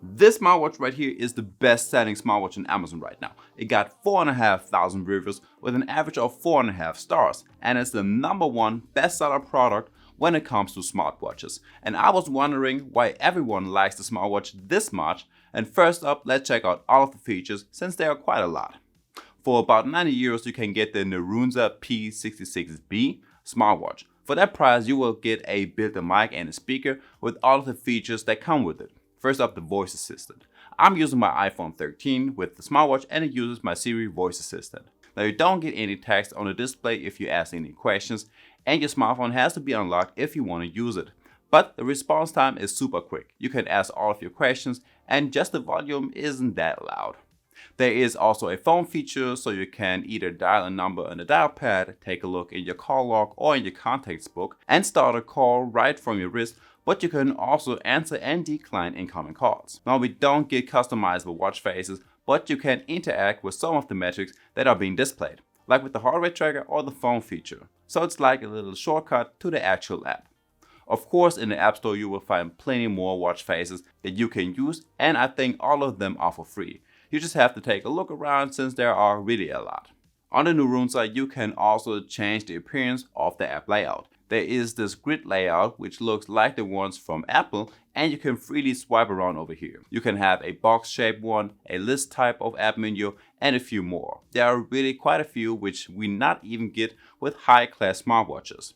This smartwatch right here is the best selling smartwatch on Amazon right now. It got 4,500 reviews with an average of 4.5 stars, and it's the #1 bestseller product when it comes to smartwatches. And I was wondering why everyone likes the smartwatch this much. And first up, let's check out all of the features since there are quite a lot. For about €90 you can get the Nerunza P66B smartwatch. For that price you will get a built-in mic and a speaker with all of the features that come with it. First up, the voice assistant. I'm using my iPhone 13 with the smartwatch and it uses my Siri voice assistant. Now you don't get any text on the display if you ask any questions, and your smartphone has to be unlocked if you want to use it. But the response time is super quick. You can ask all of your questions and just the volume isn't that loud. There is also a phone feature, so you can either dial a number on the dial pad, take a look in your call log or in your contacts book and start a call right from your wrist, but you can also answer and decline incoming calls. Now we don't get customizable watch faces, but you can interact with some of the metrics that are being displayed, like with the heart rate tracker or the phone feature. So it's like a little shortcut to the actual app. Of course, in the App Store you will find plenty more watch faces that you can use, and I think all of them are for free. You just have to take a look around since there are really a lot. On the Nerunza you can also change the appearance of the app layout. There is this grid layout which looks like the ones from Apple, and you can freely swipe around over here. You can have a box shaped one, a list type of app menu, and a few more. There are really quite a few which we not even get with high class smartwatches.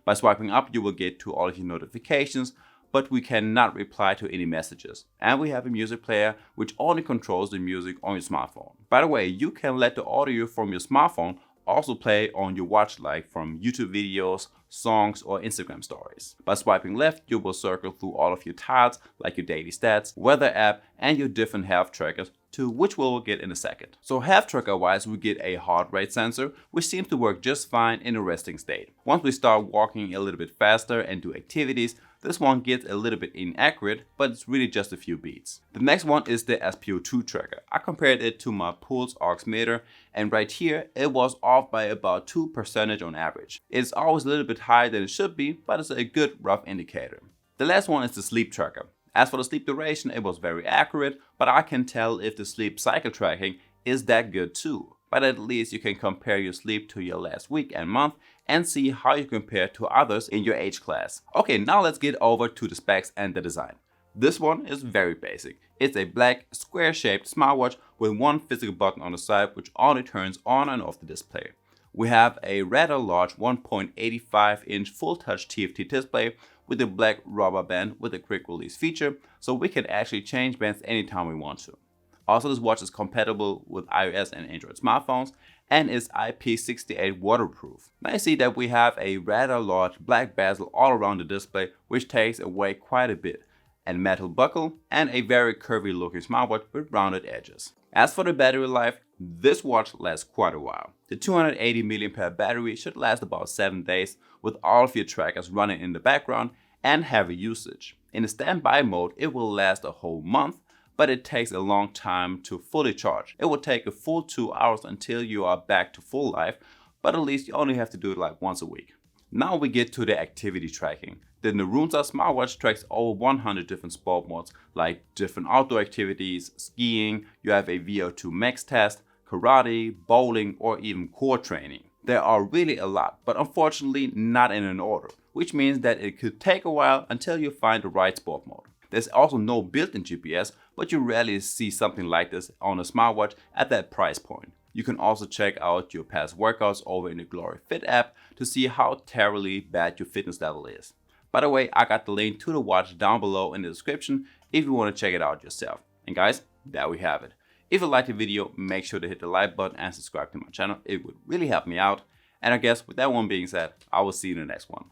By swiping up you will get to all of your notifications, but we cannot reply to any messages. And we have a music player which only controls the music on your smartphone. By the way, you can let the audio from your smartphone also play on your watch, like from YouTube videos, songs or Instagram stories. By swiping left you will circle through all of your tiles like your daily stats, weather app and your different health trackers, to which we will get in a second. So health tracker wise we get a heart rate sensor which seems to work just fine in a resting state. Once we start walking a little bit faster and do activities, this one gets a little bit inaccurate, but it's really just a few beats. The next one is the SpO2 tracker. I compared it to my pulse oximeter, and right here it was off by about 2% on average. It's always a little bit higher than it should be, but it's a good rough indicator. The last one is the sleep tracker. As for the sleep duration, it was very accurate, but I can tell if the sleep cycle tracking is that good too. But at least you can compare your sleep to your last week and month and see how you compare to others in your age class. Okay, now let's get over to the specs and the design. This one is very basic. It's a black square-shaped smartwatch with one physical button on the side which only turns on and off the display. We have a rather large 1.85-inch full-touch TFT display with a black rubber band with a quick release feature, so we can actually change bands anytime we want to. Also, this watch is compatible with iOS and Android smartphones and is IP68 waterproof. Now you see that we have a rather large black bezel all around the display which takes away quite a bit, and metal buckle, and a very curvy looking smartwatch with rounded edges. As for the battery life, this watch lasts quite a while. The 280 mAh battery should last about 7 days with all of your trackers running in the background and heavy usage. In the standby mode it will last a whole month, but it takes a long time to fully charge. It will take a full 2 hours until you are back to full life, but at least you only have to do it like once a week. Now we get to the activity tracking. The Nerunza smartwatch tracks over 100 different sport modes, like different outdoor activities, skiing, you have a VO2 max test, karate, bowling, or even core training. There are really a lot, but unfortunately not in an order, which means that it could take a while until you find the right sport mode. There's also no built-in GPS, but you rarely see something like this on a smartwatch at that price point. You can also check out your past workouts over in the Glory Fit app to see how terribly bad your fitness level is. By the way, I got the link to the watch down below in the description if you want to check it out yourself. And guys, there we have it. If you liked the video, make sure to hit the like button and subscribe to my channel. It would really help me out. And I guess with that one being said, I will see you in the next one.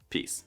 Peace.